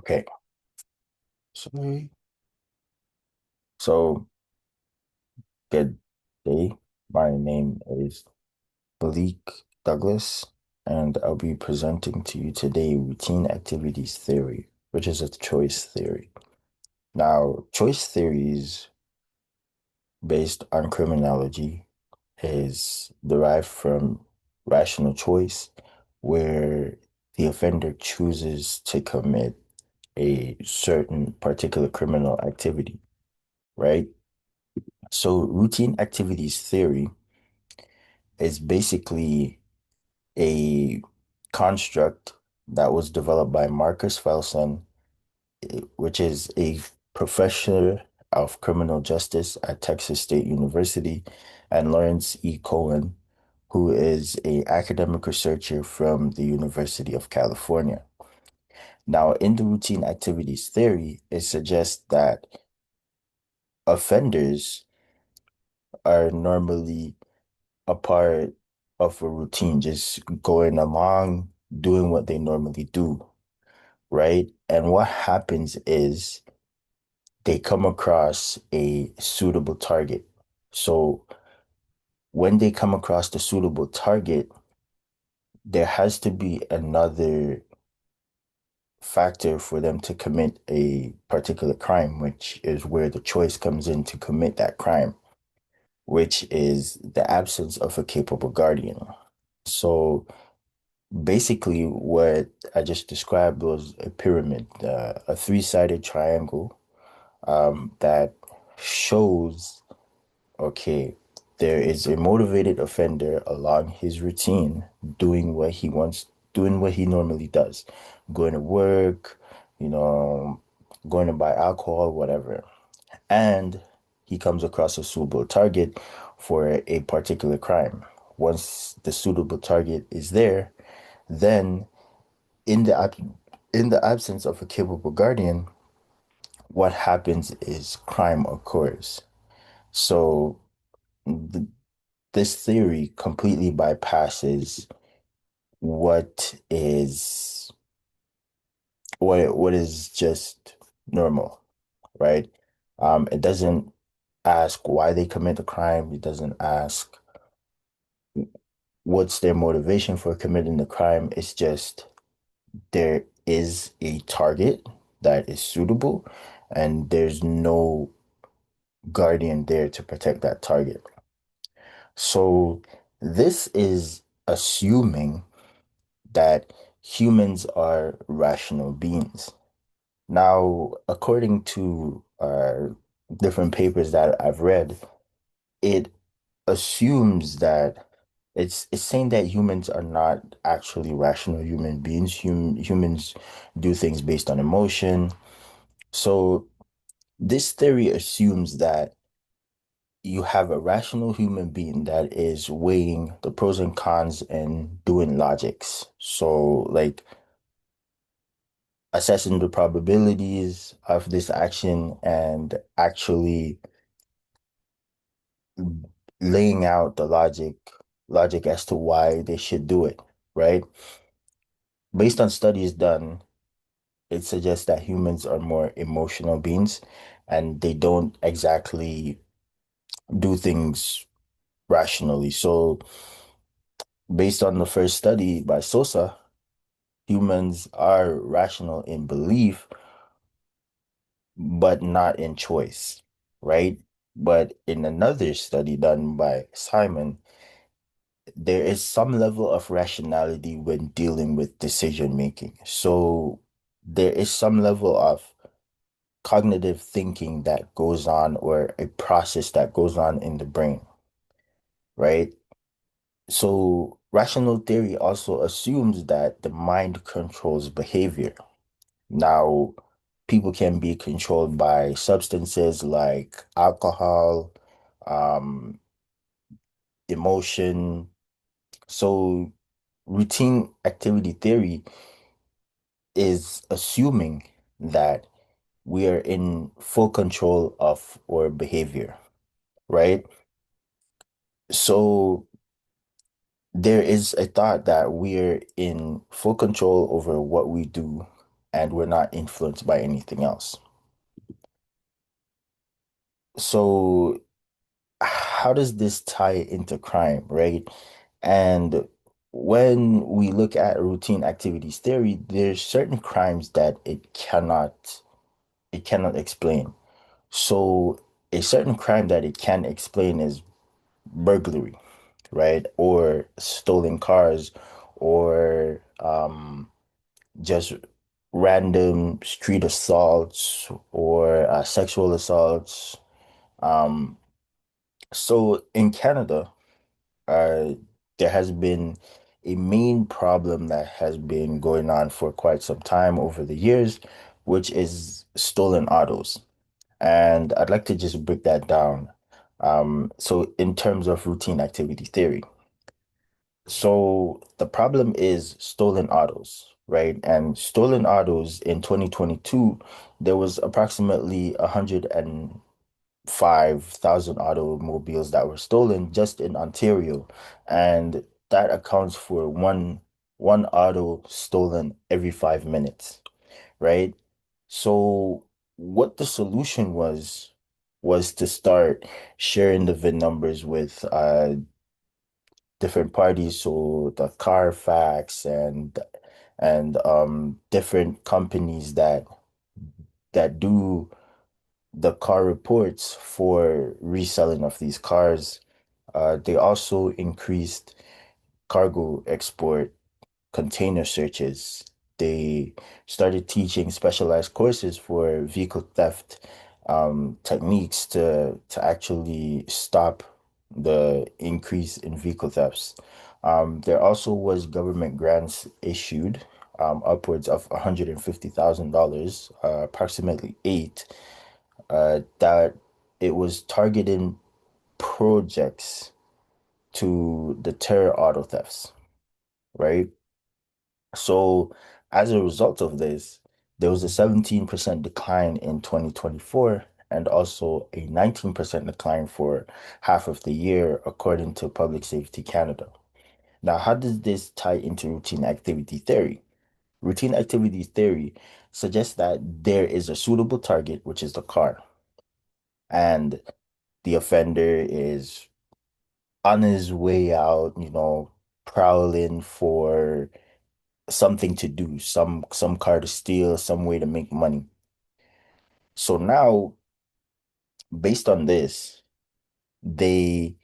Okay, sorry. So, good day. My name is Malik Douglas, and I'll be presenting to you today routine activities theory, which is a choice theory. Now, choice theories based on criminology is derived from rational choice, where the offender chooses to commit a certain particular criminal activity, right? So, routine activities theory is basically a construct that was developed by Marcus Felsen, which is a professor of criminal justice at Texas State University, and Lawrence E. Cohen, who is a academic researcher from the University of California. Now, in the routine activities theory, it suggests that offenders are normally a part of a routine, just going along, doing what they normally do, right? And what happens is they come across a suitable target. So when they come across the suitable target, there has to be another factor for them to commit a particular crime, which is where the choice comes in to commit that crime, which is the absence of a capable guardian. So basically, what I just described was a pyramid, a three-sided triangle that shows, okay, there is a motivated offender along his routine doing what he wants, doing what he normally does, going to work, you know, going to buy alcohol, whatever. And he comes across a suitable target for a particular crime. Once the suitable target is there, then in the in the absence of a capable guardian, what happens is crime occurs. So th this theory completely bypasses what is what is just normal, right? It doesn't ask why they commit the crime. It doesn't ask what's their motivation for committing the crime. It's just there is a target that is suitable, and there's no guardian there to protect that target. So this is assuming that humans are rational beings. Now, according to different papers that I've read, it assumes that it's saying that humans are not actually rational human beings. Humans do things based on emotion. So this theory assumes that you have a rational human being that is weighing the pros and cons and doing logics. So, like assessing the probabilities of this action and actually laying out the logic as to why they should do it, right? Based on studies done, it suggests that humans are more emotional beings and they don't exactly do things rationally. So, based on the first study by Sosa, humans are rational in belief, but not in choice, right? But in another study done by Simon, there is some level of rationality when dealing with decision making. So there is some level of cognitive thinking that goes on, or a process that goes on in the brain, right? So rational theory also assumes that the mind controls behavior. Now, people can be controlled by substances like alcohol, um, emotion. So, routine activity theory is assuming that we are in full control of our behavior, right? So, there is a thought that we're in full control over what we do and we're not influenced by anything else. So how does this tie into crime, right? And when we look at routine activities theory, there's certain crimes that it cannot explain. So a certain crime that it can explain is burglary, right? Or stolen cars, or just random street assaults, or sexual assaults. Um, so in Canada, uh, there has been a main problem that has been going on for quite some time over the years, which is stolen autos. And I'd like to just break that down. So in terms of routine activity theory, so the problem is stolen autos, right? And stolen autos in 2022, there was approximately 105,000 automobiles that were stolen just in Ontario, and that accounts for one auto stolen every 5 minutes, right? So what the solution was to start sharing the VIN numbers with different parties, so the Carfax and different companies that do the car reports for reselling of these cars. They also increased cargo export container searches. They started teaching specialized courses for vehicle theft techniques to actually stop the increase in vehicle thefts. There also was government grants issued, upwards of $150,000, approximately eight, that it was targeting projects to deter auto thefts, right? So as a result of this, there was a 17% decline in 2024 and also a 19% decline for half of the year, according to Public Safety Canada. Now, how does this tie into routine activity theory? Routine activity theory suggests that there is a suitable target, which is the car, and the offender is on his way out, prowling for something to do, some car to steal, some way to make money. So now, based on this, they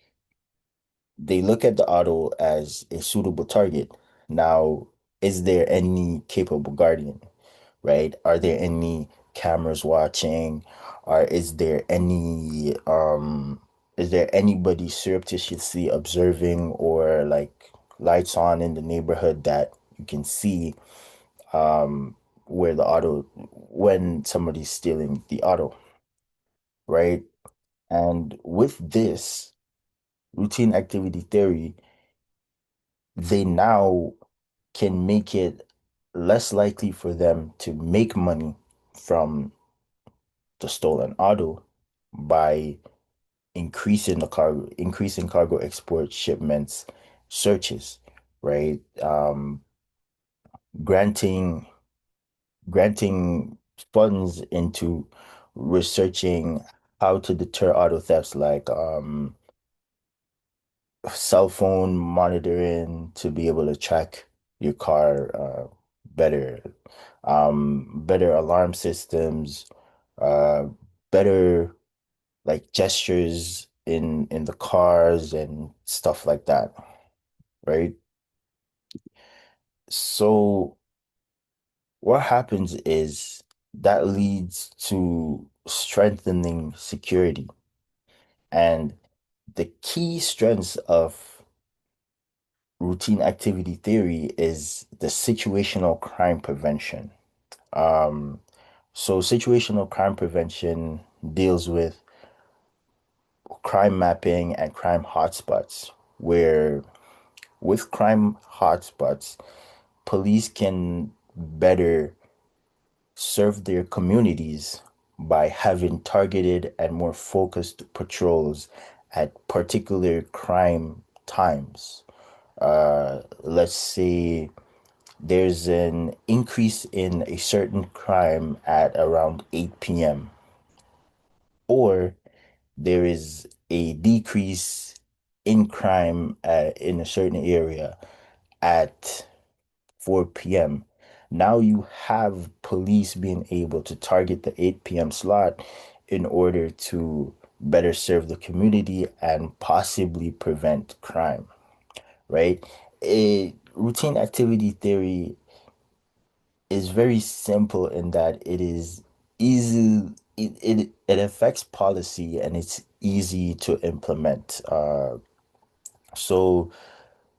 they look at the auto as a suitable target. Now, is there any capable guardian, right? Are there any cameras watching? Or is there anybody surreptitiously observing, or like lights on in the neighborhood that you can see where the auto when somebody's stealing the auto, right? And with this routine activity theory, they now can make it less likely for them to make money from the stolen auto by increasing cargo export shipments searches, right? Granting granting funds into researching how to deter auto thefts, like cell phone monitoring to be able to track your car better, better alarm systems, uh, better like gestures in the cars and stuff like that, right? So what happens is that leads to strengthening security. And the key strengths of routine activity theory is the situational crime prevention. Um, so situational crime prevention deals with crime mapping and crime hotspots, where with crime hotspots, police can better serve their communities by having targeted and more focused patrols at particular crime times. Let's say there's an increase in a certain crime at around 8 p.m., or there is a decrease in crime in a certain area at 4 p.m. Now you have police being able to target the 8 p.m. slot in order to better serve the community and possibly prevent crime, right? A routine activity theory is very simple in that it is easy, it affects policy and it's easy to implement. So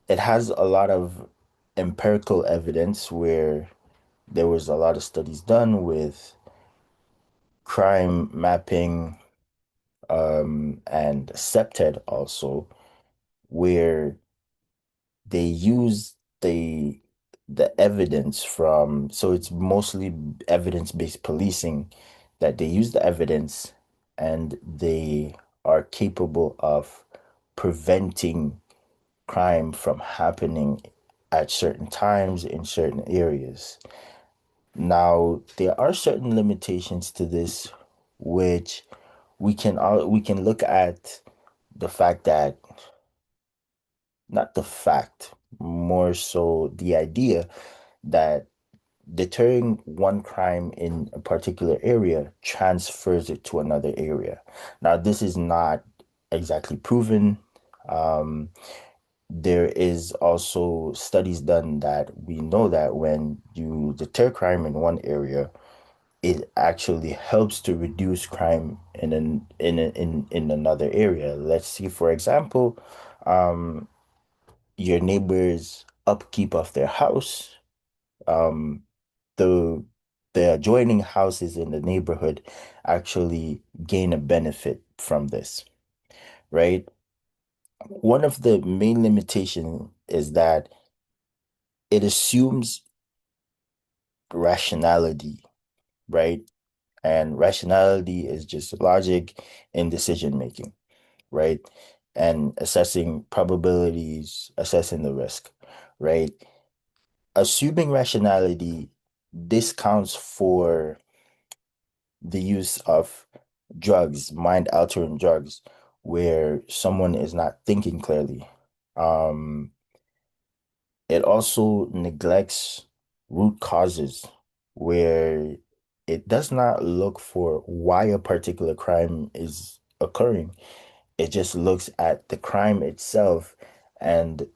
it has a lot of empirical evidence where there was a lot of studies done with crime mapping and CEPTED also, where they use the evidence from, so it's mostly evidence-based policing, that they use the evidence and they are capable of preventing crime from happening at certain times in certain areas. Now, there are certain limitations to this, which we can look at the fact that, not the fact, more so the idea that deterring one crime in a particular area transfers it to another area. Now, this is not exactly proven. Um, there is also studies done that we know that when you deter crime in one area, it actually helps to reduce crime in another area. Let's see, for example, um, your neighbor's upkeep of their house, um, the the adjoining houses in the neighborhood actually gain a benefit from this, right? One of the main limitations is that it assumes rationality, right? And rationality is just logic in decision making, right? And assessing probabilities, assessing the risk, right? Assuming rationality discounts for the use of drugs, mind altering drugs, where someone is not thinking clearly. Um, it also neglects root causes, where it does not look for why a particular crime is occurring. It just looks at the crime itself and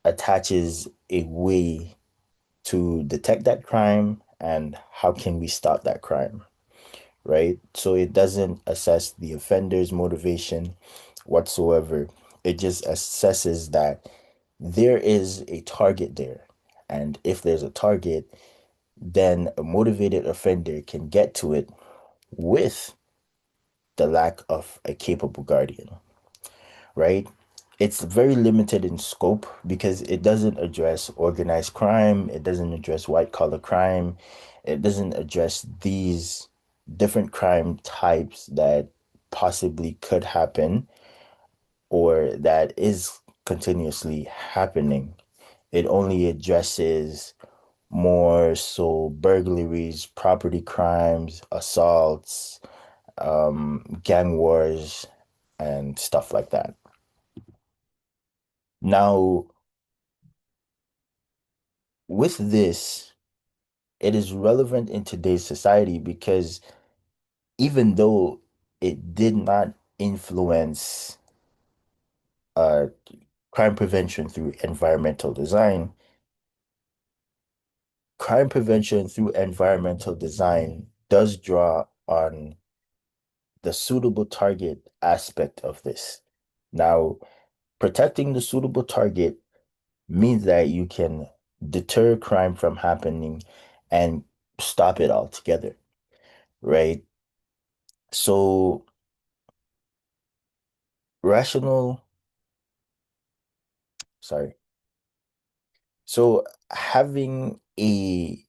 attaches a way to detect that crime and how can we stop that crime, right? So it doesn't assess the offender's motivation whatsoever. It just assesses that there is a target there. And if there's a target, then a motivated offender can get to it with the lack of a capable guardian, right? It's very limited in scope because it doesn't address organized crime, it doesn't address white collar crime, it doesn't address these different crime types that possibly could happen or that is continuously happening. It only addresses more so burglaries, property crimes, assaults, gang wars, and stuff like that. Now, with this, it is relevant in today's society because even though it did not influence uh, crime prevention through environmental design, crime prevention through environmental design does draw on the suitable target aspect of this. Now, protecting the suitable target means that you can deter crime from happening and stop it altogether, right? So, rational, sorry. So, having a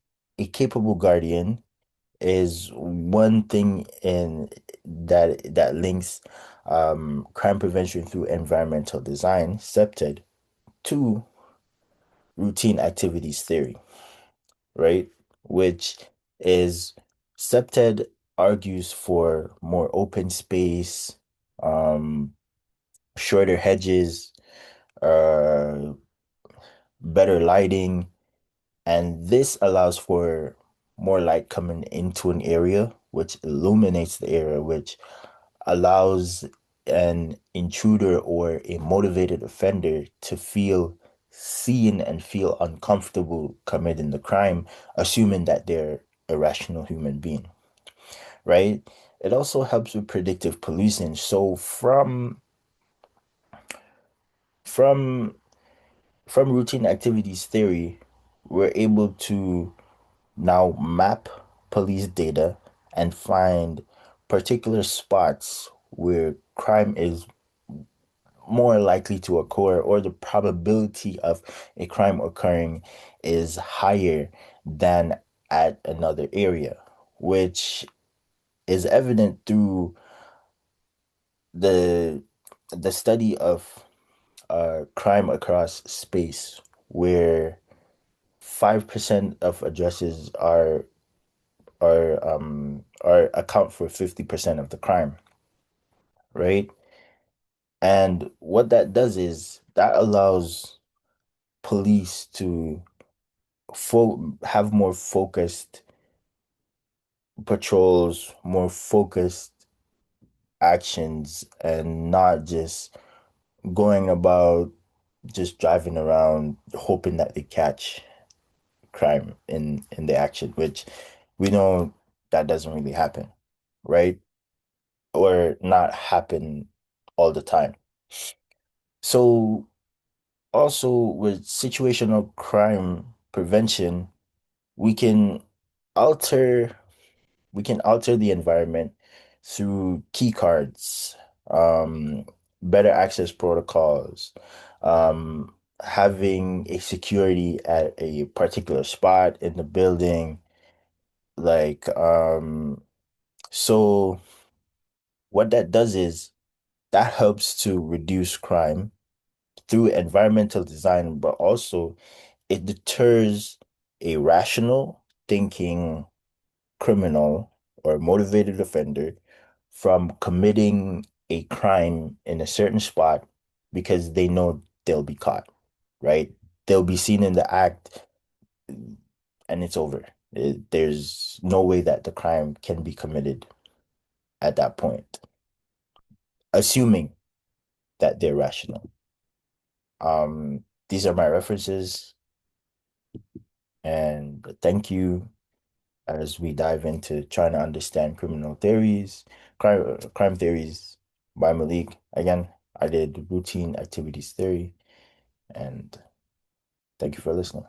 capable guardian is one thing in that links crime prevention through environmental design, CEPTED, to routine activities theory, right? Which is Septed argues for more open space, um, shorter hedges, uh, better lighting, and this allows for more light coming into an area, which illuminates the area, which allows an intruder or a motivated offender to feel seen and feel uncomfortable committing the crime, assuming that they're a rational human being, right? It also helps with predictive policing. So from from routine activities theory, we're able to now map police data and find particular spots where crime is more likely to occur or the probability of a crime occurring is higher than at another area, which is evident through the the study of crime across space, where 5% of addresses are account for 50% of the crime, right? And what that does is that allows police to have more focused patrols, more focused actions, and not just going about just driving around hoping that they catch crime in the action, which we know that doesn't really happen, right? Or not happen all the time. So also with situational crime prevention, we can alter alter the environment through key cards, better access protocols, having a security at a particular spot in the building, like so what that does is that helps to reduce crime through environmental design, but also it deters a rational thinking criminal or motivated offender from committing a crime in a certain spot because they know they'll be caught, right? They'll be seen in the act and it's over. There's no way that the crime can be committed at that point, assuming that they're rational. These are my references, and thank you as we dive into trying to understand crime theories by Malik. Again, I did routine activities theory, and thank you for listening.